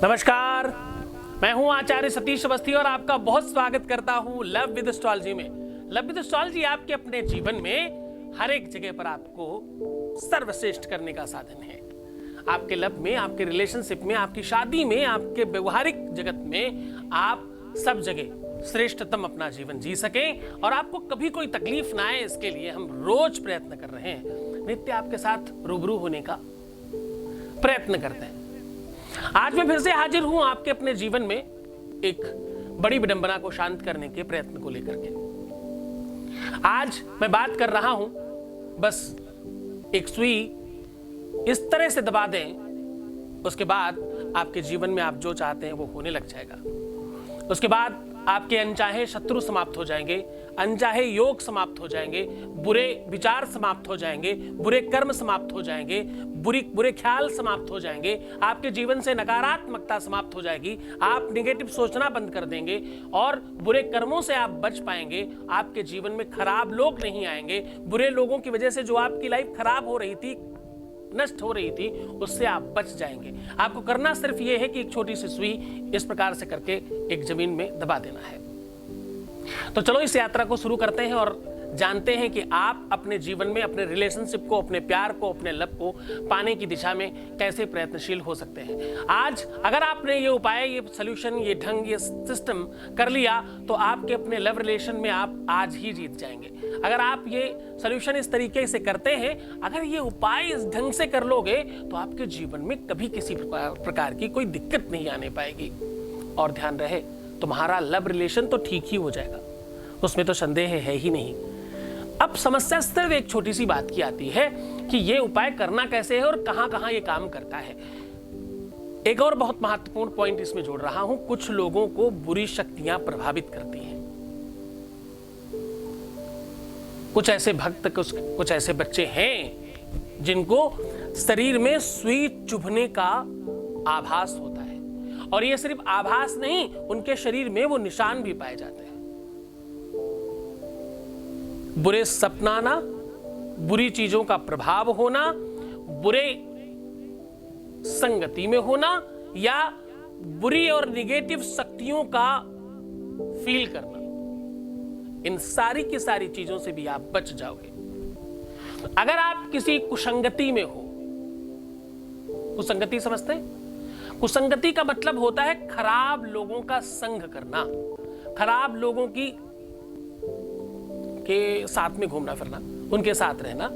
नमस्कार, मैं हूं आचार्य सतीश अवस्थी और आपका बहुत स्वागत करता हूं लव विद एस्ट्रोलॉजी में। लव विद एस्ट्रोलॉजी आपके अपने जीवन में हर एक जगह पर आपको सर्वश्रेष्ठ करने का साधन है। आपके लव में, आपके रिलेशनशिप में, आपकी शादी में, आपके व्यवहारिक जगत में आप सब जगह श्रेष्ठतम अपना जीवन जी सकें और आपको कभी कोई तकलीफ ना आए, इसके लिए हम रोज प्रयत्न कर रहे हैं। नित्य आपके साथ रूबरू होने का प्रयत्न करते हैं। आज मैं फिर से हाजिर हूं आपके अपने जीवन में एक बड़ी विडंबना को शांत करने के प्रयत्न को लेकर के। आज मैं बात कर रहा हूं, बस एक सुई इस तरह से दबा दें, उसके बाद आपके जीवन में आप जो चाहते हैं वो होने लग जाएगा। उसके बाद आपके अनचाहे शत्रु समाप्त हो जाएंगे, अनचाहे योग समाप्त हो जाएंगे, बुरे विचार समाप्त हो जाएंगे, बुरे कर्म समाप्त हो जाएंगे, बुरे ख्याल समाप्त हो जाएंगे, आपके जीवन से नकारात्मकता समाप्त हो जाएगी, आप निगेटिव सोचना बंद कर देंगे और बुरे कर्मों से आप बच पाएंगे। आपके जीवन में खराब लोग नहीं आएंगे। बुरे लोगों की वजह से जो आपकी लाइफ खराब हो रही थी, नष्ट हो रही थी, उससे आप बच जाएंगे। आपको करना सिर्फ यह है कि एक छोटी सी सुई इस प्रकार से करके एक जमीन में दबा देना है। तो चलो इस यात्रा को शुरू करते हैं और जानते हैं कि आप अपने जीवन में अपने रिलेशनशिप को, अपने प्यार को, अपने लव को पाने की दिशा में कैसे प्रयत्नशील हो सकते हैं। आज अगर आपने ये उपाय, ये सॉल्यूशन, ये ढंग, ये सिस्टम कर लिया तो आपके अपने लव रिलेशन में आप आज ही जीत जाएंगे। अगर आप ये सॉल्यूशन इस तरीके से करते हैं, अगर ये उपाय इस ढंग से कर लोगे तो आपके जीवन में कभी किसी प्रकार की कोई दिक्कत नहीं आने पाएगी। और ध्यान रहे, तुम्हारा लव रिलेशन तो ठीक ही हो जाएगा, उसमें तो संदेह है ही नहीं। अब समस्या सिर्फ एक छोटी सी बात की आती है कि ये उपाय करना कैसे है और कहां कहां ये काम करता है। एक और बहुत महत्वपूर्ण पॉइंट इसमें जोड़ रहा हूं, कुछ लोगों को बुरी शक्तियां प्रभावित करती हैं। कुछ ऐसे भक्त, कुछ ऐसे बच्चे हैं जिनको शरीर में सुई चुभने का आभास होता है और ये सिर्फ आभास नहीं, उनके शरीर में वो निशान भी पाए जाते हैं। बुरे सपना आना, बुरी चीजों का प्रभाव होना, बुरे संगति में होना या बुरी और निगेटिव शक्तियों का फील करना, इन सारी की सारी चीजों से भी आप बच जाओगे। अगर आप किसी कुसंगति में हो, कुसंगति समझते हैं? कुसंगति का मतलब होता है खराब लोगों का संग करना, खराब लोगों की के साथ में घूमना फिरना, उनके साथ रहना।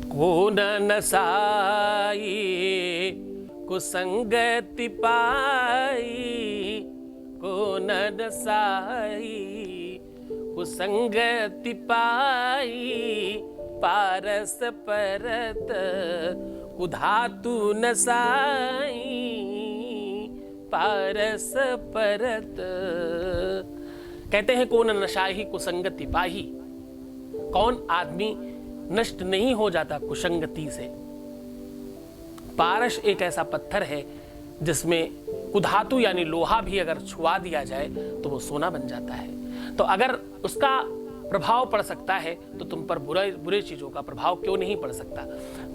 को नसाई कुसंगति पाई, को नसाई कुसंगति पाई, पारस परत कुधातु नसाई, पारस परत। कहते हैं कौन नशाही कुसंगति पाही, कौन आदमी नष्ट नहीं हो जाता कुसंगति से। पारस एक ऐसा पत्थर है जिसमें कुधातु यानी लोहा भी अगर छुआ दिया जाए तो वो सोना बन जाता है। तो अगर उसका प्रभाव पड़ सकता है तो तुम पर बुरे चीजों का प्रभाव क्यों नहीं पड़ सकता।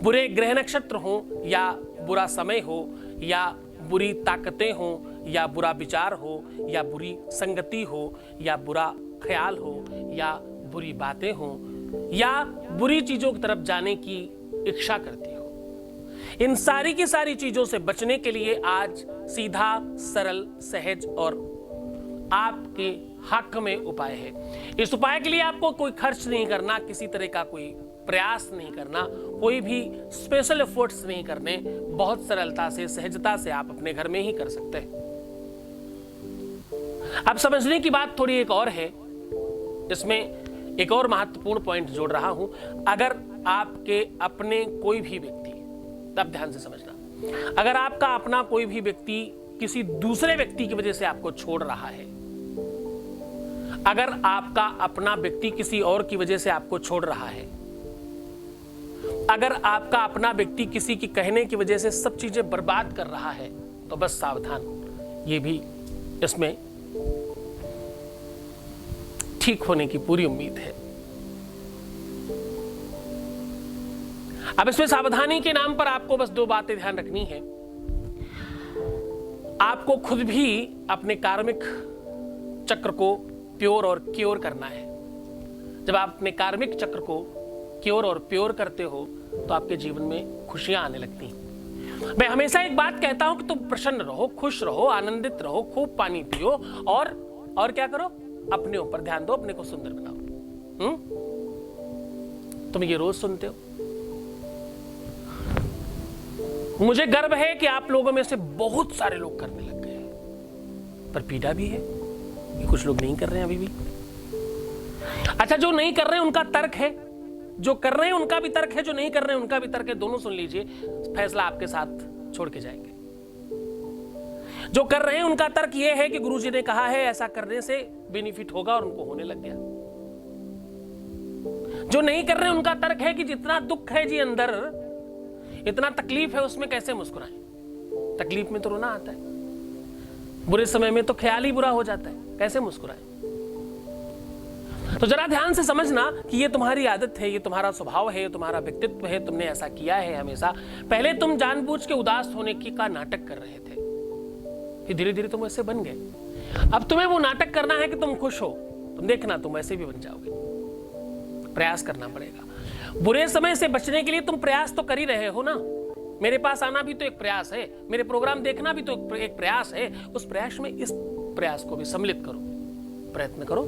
बुरे ग्रह नक्षत्र हो या बुरा समय हो या बुरी ताकतें हो या बुरा विचार हो या बुरी संगति हो या बुरा ख्याल हो या बुरी बातें हो या बुरी चीजों की तरफ जाने की इच्छा करती हो, इन सारी की सारी चीजों से बचने के लिए आज सीधा, सरल, सहज और आपके हक में उपाय है। इस उपाय के लिए आपको कोई खर्च नहीं करना, किसी तरह का कोई प्रयास नहीं करना, कोई भी स्पेशल एफर्ट्स नहीं करने, बहुत सरलता से, सहजता से आप अपने घर में ही कर सकते हैं। अब समझने की बात थोड़ी एक और है, इसमें एक और महत्वपूर्ण पॉइंट जोड़ रहा हूं। अगर आपके अपने कोई भी व्यक्ति, तब ध्यान से समझना, अगर आपका अपना कोई भी व्यक्ति किसी दूसरे व्यक्ति की वजह से आपको छोड़ रहा है, अगर आपका अपना व्यक्ति किसी और की वजह से आपको छोड़ रहा है, अगर आपका अपना व्यक्ति किसी की कहने की वजह से सब चीजें बर्बाद कर रहा है, तो बस सावधान, ये भी इसमें ठीक होने की पूरी उम्मीद है। अब इसमें सावधानी के नाम पर आपको बस दो बातें ध्यान रखनी है। आपको खुद भी अपने कार्मिक चक्र को प्योर और क्योर करना है। जब आप अपने कार्मिक चक्र को क्योर और प्योर करते हो तो आपके जीवन में खुशियां आने लगती हैं। मैं हमेशा एक बात कहता हूं कि तुम प्रसन्न रहो, खुश रहो, आनंदित रहो, खूब पानी पियो और क्या करो, अपने ऊपर ध्यान दो, अपने को सुंदर बनाओ। तुम ये रोज सुनते हो। मुझे गर्व है कि आप लोगों में से बहुत सारे लोग करने लग गए, पर पीड़ा भी है कि कुछ लोग नहीं कर रहे हैं अभी भी। अच्छा, जो नहीं कर रहे हैं उनका तर्क है, जो कर रहे हैं उनका भी तर्क है, जो नहीं कर रहे हैं उनका भी तर्क है। दोनों सुन लीजिए, फैसला आपके साथ छोड़ के जाएंगे। जो कर रहे हैं उनका तर्क यह है कि गुरुजी ने कहा है ऐसा करने से बेनिफिट होगा और उनको होने लग गया। जो नहीं कर रहे हैं उनका तर्क है कि जितना दुख है जी अंदर, इतना तकलीफ है, उसमें कैसे मुस्कुराएं। तकलीफ में तो रोना आता है, बुरे समय में तो ख्याल ही बुरा हो जाता है, कैसे मुस्कुराएं। तो जरा ध्यान से समझना कि ये तुम्हारी आदत है, ये तुम्हारा स्वभाव है, ये तुम्हारा व्यक्तित्व है, तुमने ऐसा किया है हमेशा। पहले तुम जानबूझ के उदास होने की का नाटक कर रहे थे, फिर धीरे धीरे तुम ऐसे बन गए। अब तुम्हें वो नाटक करना है कि तुम खुश हो। तुम देखना, तुम ऐसे भी बन जाओगे। प्रयास करना पड़ेगा। बुरे समय से बचने के लिए तुम प्रयास तो कर ही रहे हो ना। मेरे पास आना भी तो एक प्रयास है, मेरे प्रोग्राम देखना भी तो एक प्रयास है। उस प्रयास में इस प्रयास को भी सम्मिलित करो, प्रयत्न करो,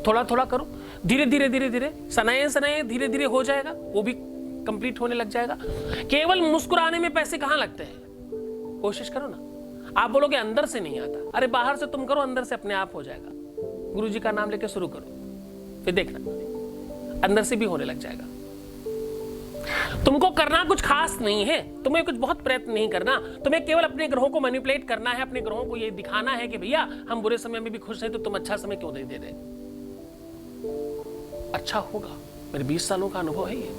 थोड़ा थोड़ा करो, धीरे धीरे धीरे धीरे, सनाए धीरे धीरे हो जाएगा, वो भी कंप्लीट होने लग जाएगा। केवल मुस्कुराने में पैसे कहां लगते हैं? कोशिश करो ना। आप बोलोगे अंदर से नहीं आता, अरे बाहर से तुम करो, अंदर से अपने आप हो जाएगा। गुरुजी का नाम लेके शुरू करो, फिर देखना अंदर से भी होने लग जाएगा। तुमको करना कुछ खास नहीं है, तुम्हें कुछ बहुत प्रयत्न नहीं करना। तुम्हें केवल अपने ग्रहों को मैनिपुलेट करना है, अपने ग्रहों को ये दिखाना है कि भैया हम बुरे समय में भी खुश हैं, तो तुम अच्छा समय क्यों नहीं दे रहे। अच्छा होगा, मेरे 20 सालों का अनुभव है ये।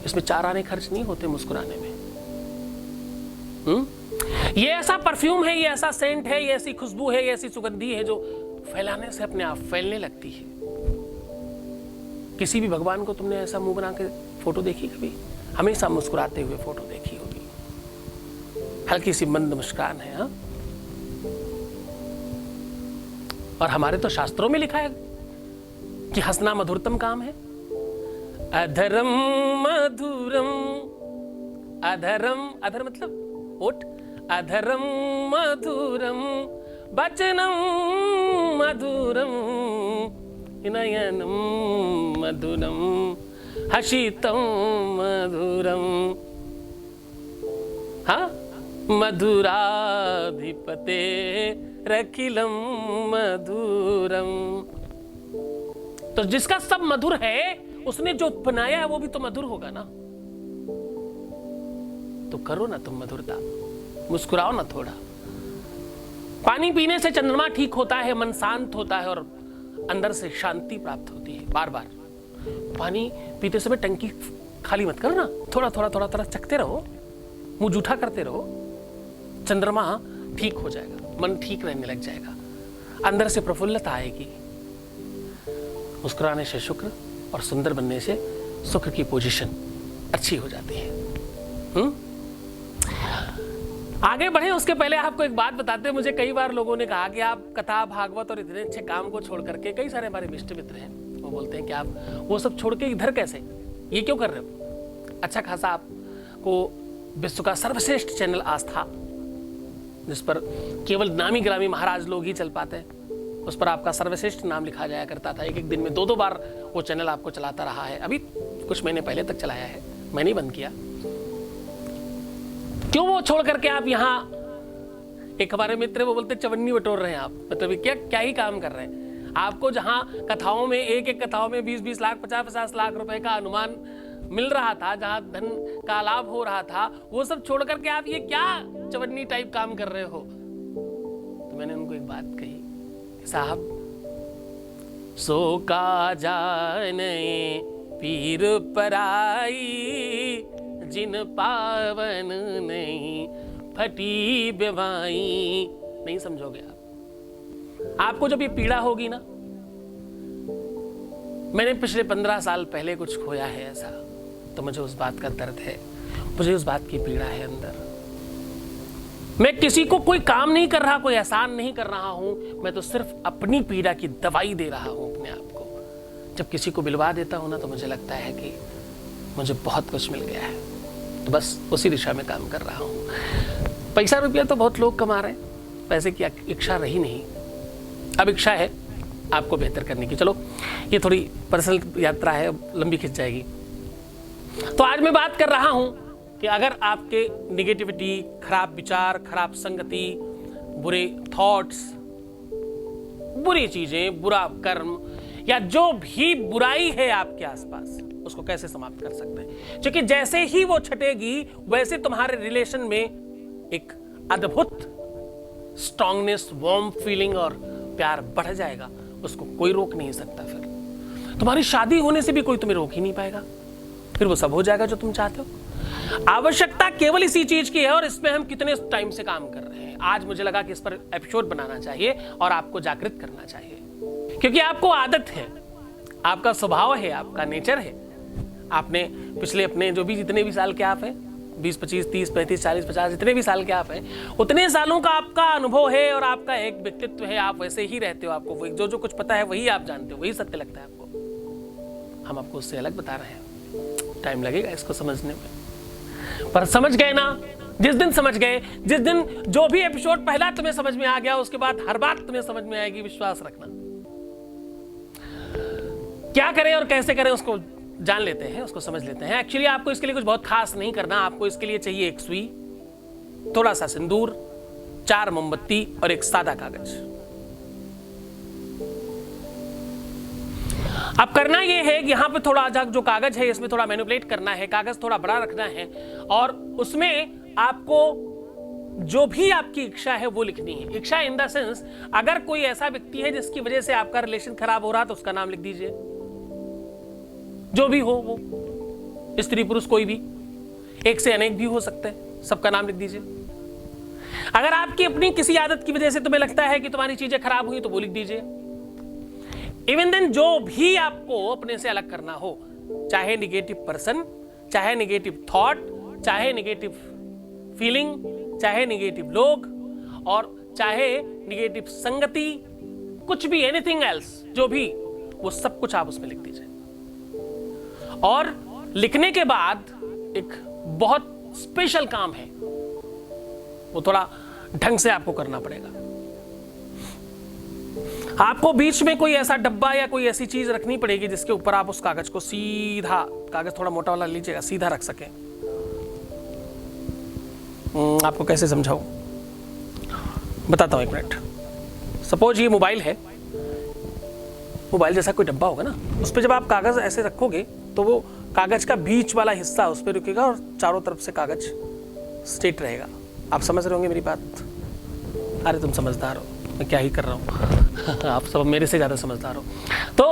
इसमें 4 आने खर्च नहीं होते मुस्कुराने में। ये ऐसा परफ्यूम है, ये ऐसा सेंट है, ये ऐसी खुशबू है, ये ऐसी सुगंधी है जो फैलाने से अपने आप फैलने लगती है। किसी भी भगवान को तुमने ऐसा मुंह बना के फोटो देखी कभी? हमेशा मुस्कुराते हुए फोटो देखी होगी, हल्की सी मंद मुस्कान है। हाँ, और हमारे तो शास्त्रों में लिखा है कि हंसना मधुरतम काम है। अधरम मधुरम, अधरम, अधर मतलब ओठ, अधरम मधुरम वचनम मधुरम नयनम मधुरम हसितम मधुरम। हाँ, मधुराधिपते रखिलम मधुरम। तो जिसका सब मधुर है, उसने जो बनाया है वो भी तो मधुर होगा ना। तो करो ना तुम मधुरता, मुस्कुराओ ना थोड़ा। पानी पीने से चंद्रमा ठीक होता है, मन शांत होता है और अंदर से शांति प्राप्त होती है। बार बार पानी पीते समय टंकी खाली मत करो ना, थोड़ा थोड़ा थोड़ा थोड़ा चखते रहो, मुंह जूठा करते रहो। चंद्रमा ठीक हो जाएगा, मन ठीक रहने लग जाएगा, अंदर से प्रफुल्लता आएगी। मुस्कुराने से शुक्र और सुंदर बनने से शुक्र की पोजीशन अच्छी हो जाती है। आगे बढ़े उसके पहले आपको एक बात बताते हैं। मुझे कई बार लोगों ने कहा कि आप कथा भागवत और इतने अच्छे काम को छोड़ करके, कई सारे हमारे इष्ट मित्र हैं, वो बोलते हैं कि आप वो सब छोड़ के इधर कैसे, ये क्यों कर रहे हो? अच्छा खासा आपको विश्व का सर्वश्रेष्ठ चैनल आस्था, जिस पर केवल नामी ग्रामी महाराज लोग ही चल पाते हैं, उस पर आपका सर्वश्रेष्ठ नाम लिखा जाया करता था। एक दिन में 2-2 बार वो चैनल आपको चलाता रहा है। अभी कुछ महीने पहले तक चलाया है, मैंने ही बंद किया। क्यों वो छोड़ करके आप यहाँ, एक हमारे मित्र वो बोलते चवन्नी बटोर रहे हैं आप, मतलब क्या ही काम कर रहे हैं। आपको जहाँ कथाओं में, एक कथाओं में 20-20 लाख 50-50 लाख रुपए का अनुमान मिल रहा था, जहाँ धन का लाभ हो रहा था, वो सब छोड़ करके आप ये क्या चवन्नी टाइप काम कर रहे हो। तो मैंने उनको एक बात कही, साहब सो का जाने पीर पराई, जिन पावन नहीं फटी बेवाई। नहीं समझोगे आप। आपको जब ये पीड़ा होगी ना, मैंने पिछले 15 साल पहले कुछ खोया है ऐसा, तो मुझे उस बात का दर्द है, मुझे उस बात की पीड़ा है अंदर। मैं किसी को कोई काम नहीं कर रहा, कोई एहसान नहीं कर रहा हूं, मैं तो सिर्फ अपनी पीड़ा की दवाई दे रहा हूं अपने आप को। जब किसी को बिलवा देता हूं ना, तो मुझे लगता है कि मुझे बहुत कुछ मिल गया है, तो बस उसी दिशा में काम कर रहा हूं। पैसा रुपया तो बहुत लोग कमा रहे हैं, पैसे की इच्छा रही नहीं, अब इच्छा है आपको बेहतर करने की। चलो ये थोड़ी पर्सनल यात्रा है, लंबी खिंच जाएगी। तो आज मैं बात कर रहा हूं कि अगर आपके निगेटिविटी, खराब विचार, खराब संगति, बुरे थॉट्स, बुरी चीजें, बुरा कर्म या जो भी बुराई है आपके आसपास, उसको कैसे समाप्त कर सकते हैं। क्योंकि जैसे ही वो छटेगी वैसे तुम्हारे रिलेशन में एक अद्भुत स्ट्रांगनेस, वार्म फीलिंग और प्यार बढ़ जाएगा। उसको कोई रोक नहीं सकता। फिर तुम्हारी शादी होने से भी कोई तुम्हें रोक ही नहीं पाएगा। फिर वो सब हो जाएगा जो तुम चाहते हो। आवश्यकता केवल इसी चीज की है और इसमें हम कितने टाइम से काम कर रहे हैं। आज मुझे लगा कि इस पर एपिसोड बनाना चाहिए और आपको जागृत करना चाहिए, क्योंकि आपको आदत है, आपका स्वभाव है, आपका नेचर है। आपने पिछले अपने जो भी जितने भी साल के आप हैं, 20, 25, 30, 35, 40, 50, जितने भी साल के आप हैं, उतने सालों का आपका अनुभव है और आपका एक व्यक्तित्व है। आप वैसे ही रहते हो, आपको जो जो कुछ पता है वही आप जानते हो, वही सत्य लगता है आपको। हम आपको उससे अलग बता रहे हैं। टाइम लगेगा इसको समझने में, पर समझ गए ना। जिस दिन समझ गए, जिस दिन जो भी एपिसोड पहला तुम्हें समझ में आ गया, उसके बाद हर बात तुम्हें समझ में आएगी, विश्वास रखना। क्या करें और कैसे करें उसको जान लेते हैं, उसको समझ लेते हैं। एक्चुअली आपको इसके लिए कुछ बहुत खास नहीं करना। आपको इसके लिए चाहिए एक सुई, थोड़ा सा सिंदूर, 4 मोमबत्ती और एक सादा कागज। अब करना यह है कि यहां पे थोड़ा जो कागज है इसमें थोड़ा मैनिपुलेट करना है। कागज थोड़ा बड़ा रखना है और उसमें आपको जो भी आपकी इच्छा है वो लिखनी है। इच्छा इन द सेंस, अगर कोई ऐसा व्यक्ति है जिसकी वजह से आपका रिलेशन खराब हो रहा तो उसका नाम लिख दीजिए। जो भी हो वो, स्त्री पुरुष कोई भी, एक से अनेक भी हो सकते हैं, सबका नाम लिख दीजिए। अगर आपकी अपनी किसी आदत की वजह से तुम्हें लगता है कि तुम्हारी चीजें खराब हुई तो वो लिख दीजिए। इवन देन जो भी आपको अपने से अलग करना हो, चाहे निगेटिव पर्सन, चाहे निगेटिव थॉट, चाहे निगेटिव फीलिंग, चाहे निगेटिव लोग और चाहे निगेटिव संगति, कुछ भी, एनीथिंग एल्स, जो भी, वो सब कुछ आप उसमें लिख दीजिए। और लिखने के बाद एक बहुत स्पेशल काम है, वो थोड़ा ढंग से आपको करना पड़ेगा। आपको बीच में कोई ऐसा डब्बा या कोई ऐसी चीज रखनी पड़ेगी जिसके ऊपर आप उस कागज को सीधा, कागज थोड़ा मोटा वाला लीजिएगा, सीधा रख सकें। आपको कैसे समझाऊं, बताता हूं, एक मिनट। सपोज ये मोबाइल है, मोबाइल जैसा कोई डब्बा होगा ना, उस पर जब आप कागज ऐसे रखोगे तो वो कागज का बीच वाला हिस्सा उस पर रुकेगा और चारों तरफ से कागज स्ट्रेट रहेगा। आप समझ रहे होंगे मेरी बात? अरे तुम समझदार हो, मैं क्या ही कर रहा हूँ। आप सब मेरे से ज्यादा समझदार हो। तो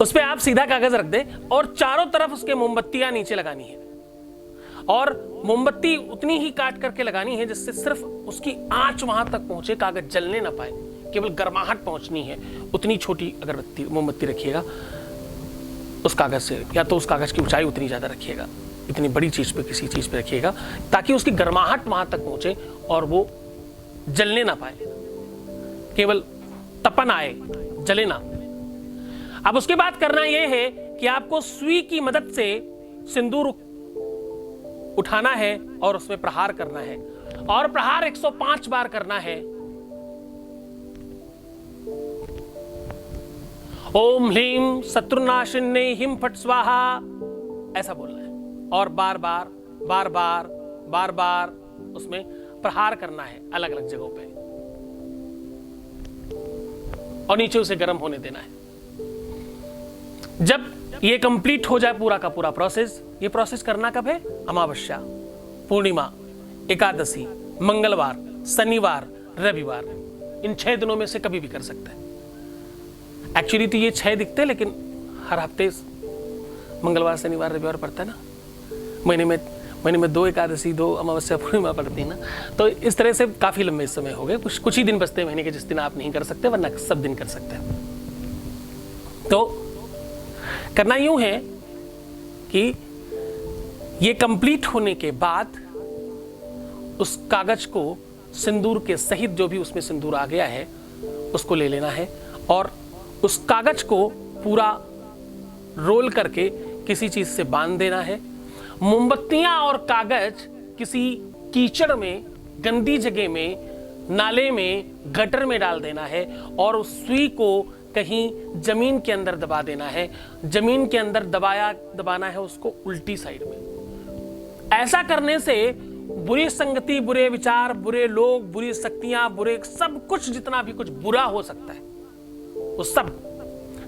उस पर आप सीधा कागज रख दें और चारों तरफ उसके मोमबत्तियां नीचे लगानी है और मोमबत्ती उतनी ही काट करके लगानी है जिससे सिर्फ उसकी आंच वहां तक पहुंचे, कागज जलने ना पाए, केवल गर्माहट पहुंचनी है। उतनी छोटी अगरबत्ती, मोमबत्ती रखिएगा उस कागज से, या तो उस कागज की ऊंचाई उतनी ज्यादा रखिएगा, इतनी बड़ी चीज पे, किसी चीज पे रखिएगा ताकि उसकी गर्माहट वहां तक पहुंचे और वो जलने ना पाए, केवल तपन आए, जले ना। अब उसके बाद करना यह है कि आपको सुई की मदद से सिंदूर उठाना है और उसमें प्रहार करना है और प्रहार 105 बार करना है। ओम ह्लीम शत्रुनाशिन्ने हिम फट स्वाहा, ऐसा बोलना है और बार बार बार बार बार बार उसमें प्रहार करना है अलग अलग जगहों पे और नीचे उसे गर्म होने देना है। जब ये कंप्लीट हो जाए पूरा का पूरा प्रोसेस, ये प्रोसेस करना कब है? अमावस्या, पूर्णिमा, एकादशी, मंगलवार, शनिवार, रविवार, इन 6 दिनों में से कभी भी कर सकते हैं। एक्चुअली तो ये 6 दिखते हैं, लेकिन हर हफ्ते मंगलवार, शनिवार, रविवार पड़ता है ना। महीने में 2 एकादशी, 2 अमावस्या, पूर्णिमा पड़ती है ना। तो इस तरह से काफी लंबे समय हो गए। कुछ ही दिन बचते हैं महीने के जिस दिन आप नहीं कर सकते, वरना सब दिन कर सकते हैं। तो करना यूं है कि ये कंप्लीट होने के बाद उस कागज को सिंदूर के सहित जो भी उसमें सिंदूर आ गया है उसको ले लेना है और उस कागज को पूरा रोल करके किसी चीज से बांध देना है। मोमबत्तियां और कागज किसी कीचड़ में, गंदी जगह में, नाले में, गटर में डाल देना है और उस सुई को कहीं जमीन के अंदर दबा देना है। जमीन के अंदर दबाना है उसको उल्टी साइड में। ऐसा करने से बुरी संगति, बुरे विचार, बुरे लोग, बुरी शक्तियां, बुरे सब कुछ, जितना भी कुछ बुरा हो सकता है वो सब,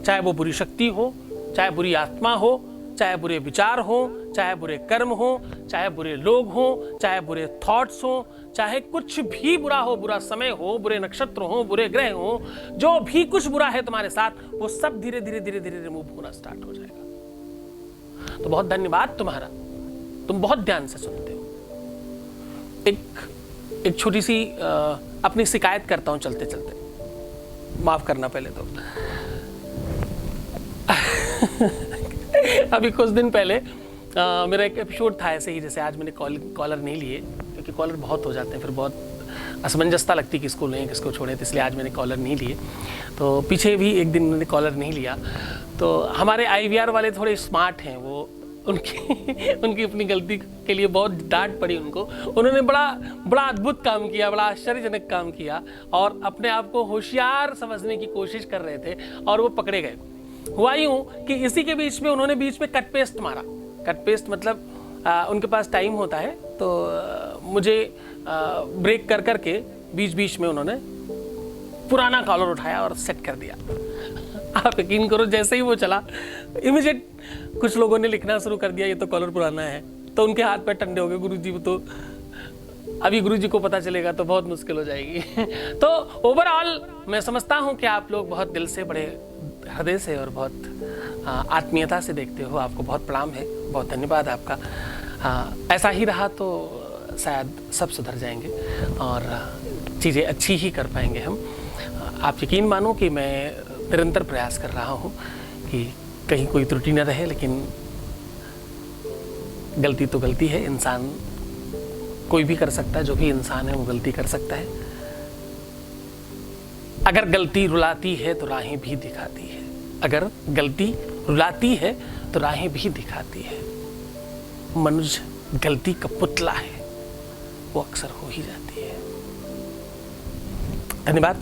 चाहे वो बुरी शक्ति हो, चाहे बुरी आत्मा हो, चाहे बुरे विचार हो, चाहे बुरे कर्म हो, चाहे बुरे लोग हो, चाहे बुरे थॉट्स हो, चाहे कुछ भी बुरा हो, बुरा समय हो, बुरे नक्षत्र हो, बुरे ग्रह हो, जो भी कुछ बुरा है तुम्हारे साथ वो सब धीरे धीरे धीरे धीरे रिमूव होना स्टार्ट हो जाएगा। तो बहुत धन्यवाद तुम्हारा, तुम बहुत ध्यान से सुनते हो। एक छोटी सी अपनी शिकायत करता हूं चलते चलते, माफ करना पहले तो। अभी कुछ दिन पहले मेरा एक एपिसोड था ऐसे ही, जैसे आज मैंने कॉलर नहीं लिए क्योंकि कॉलर बहुत हो जाते हैं, फिर बहुत असमंजसता लगती कि किसको लें किसको छोड़ें, तो इसलिए आज मैंने कॉलर नहीं लिए। तो पीछे भी एक दिन मैंने कॉलर नहीं लिया। तो हमारे IVR वाले थोड़े स्मार्ट हैं, वो उनकी अपनी गलती के लिए बहुत डांट पड़ी उनको। उन्होंने बड़ा अद्भुत काम किया, बड़ा आश्चर्यजनक काम किया और अपने आप को होशियार समझने की कोशिश कर रहे थे और वो पकड़े गए। हुआ यूं कि इसी के बीच में उन्होंने बीच में कट पेस्ट मारा। कट पेस्ट मतलब उनके पास टाइम होता है तो मुझे ब्रेक कर करके बीच बीच में उन्होंने पुराना कॉलर उठाया और सेट कर दिया। आप यकीन करो, जैसे ही वो चला इमीडिएट कुछ लोगों ने लिखना शुरू कर दिया ये तो कॉलर पुराना है। तो उनके हाथ पैर ठंडे हो गए, गुरुजी तो अभी गुरुजी को पता चलेगा तो बहुत मुश्किल हो जाएगी। तो ओवरऑल मैं समझता हूँ कि आप लोग बहुत दिल से, बड़े हृदय से और बहुत आत्मीयता से देखते हो। आपको बहुत प्रणाम है, बहुत धन्यवाद आपका। ऐसा ही रहा तो शायद सब सुधर जाएंगे और चीज़ें अच्छी ही कर पाएंगे हम। आप यकीन मानो कि मैं निरंतर प्रयास कर रहा हूँ कि कहीं कोई त्रुटि न रहे, लेकिन गलती तो गलती है, इंसान कोई भी कर सकता है, जो भी इंसान है वो गलती कर सकता है। अगर गलती रुलाती है तो राहें भी दिखाती है, अगर गलती रुलाती है तो राहें भी दिखाती है। मनुष्य गलती का पुतला है, वो अक्सर हो ही जाती है। धन्यवाद।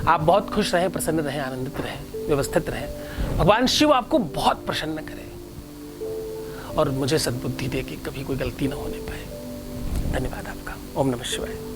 आप बहुत खुश रहें, प्रसन्न रहें, आनंदित रहें, व्यवस्थित रहें। भगवान शिव आपको बहुत प्रसन्न करे और मुझे सद्बुद्धि दे कि कभी कोई गलती ना होने पाए। धन्यवाद आपका। ओम नमः शिवाय।